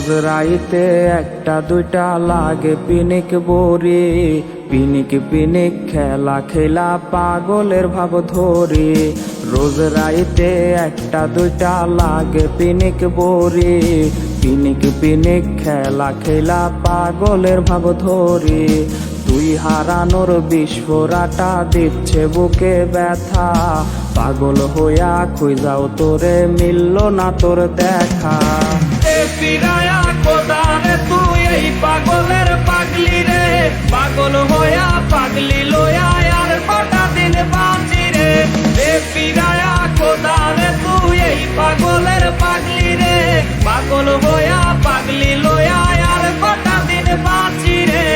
রোজ রাইতে একটা দুইটা লাগে পিনিক বরি, পিনিক পিনিক খেলা খেলা পাগলের ভাব ধরি। রোজ রাইতে একটা দুইটা লাগে পিনিক বরি, পিনিক পিনিক খেলা খেলা পাগলের ভাব ধরি। তুই হারানোর বিস্ফোরাটা দিচ্ছে বুকে ব্যথা, পাগল হইয়া খুঁজাও তোরে মিলল না তোর দেখা। ফিরায়া কোদারে তুই এই পাগলের পাগলি রে, পাগল হইয়া পাগলি লইয়া আর কটা দিন বাঁচি রে। ফিরায়া কোদারে তুই এই পাগলের পাগলি রে, পাগল হইয়া পাগলি লইয়া আর কটা দিন বাঁচি রে।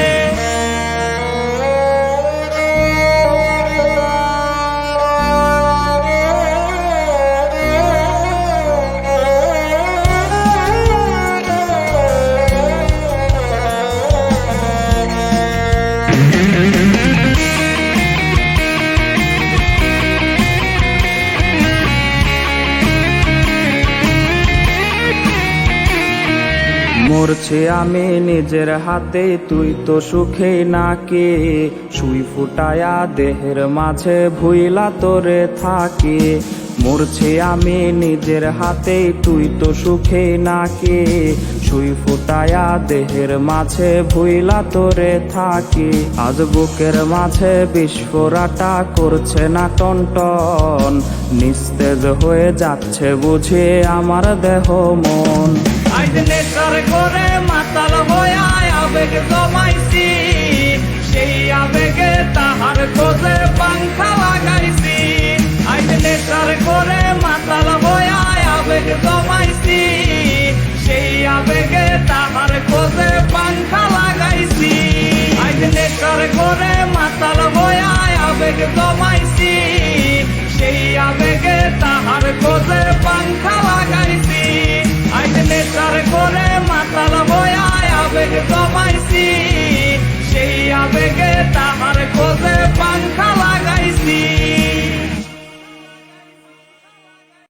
মরছি আমি নিজের হাতে, তুই তো সুখে নাকি সুই ফুটায়া দেহের মাঝে ভুইলা তোরে থাকি। মরছি আমি নিজের হাতে, তুই তো সুখে নাকি সুই ফুটায়া দেহের মাঝে ভুইলা তোরে থাকি। আজ বুকের মাঝে বিস্ফোরাটা করছে না টনটন, নিস্তেজ হয়ে যাচ্ছে বুঝে আমার দেহ মন। আজ নেশার করে মাতাল হইয়া আবেগ জমাইছি, সেই আবেগে তাহার খোঁজে পাংখা লাগাইছি। আজ নেশার করে মাতাল হইয়া আবেগ জমাইছি, সেই আবেগে তাহার খোঁজে পাংখা লাগাইছি। আজ নেশার করে মাতাল হইয়া আবেগ জমাইছি, সেই আবেগে তাহার খোঁজে পাংখা লাগাইছি। আজ নেশার করে মাতাল হইয়া আবেগ জমাইছি, সেই আবেগে তাহার খোঁজে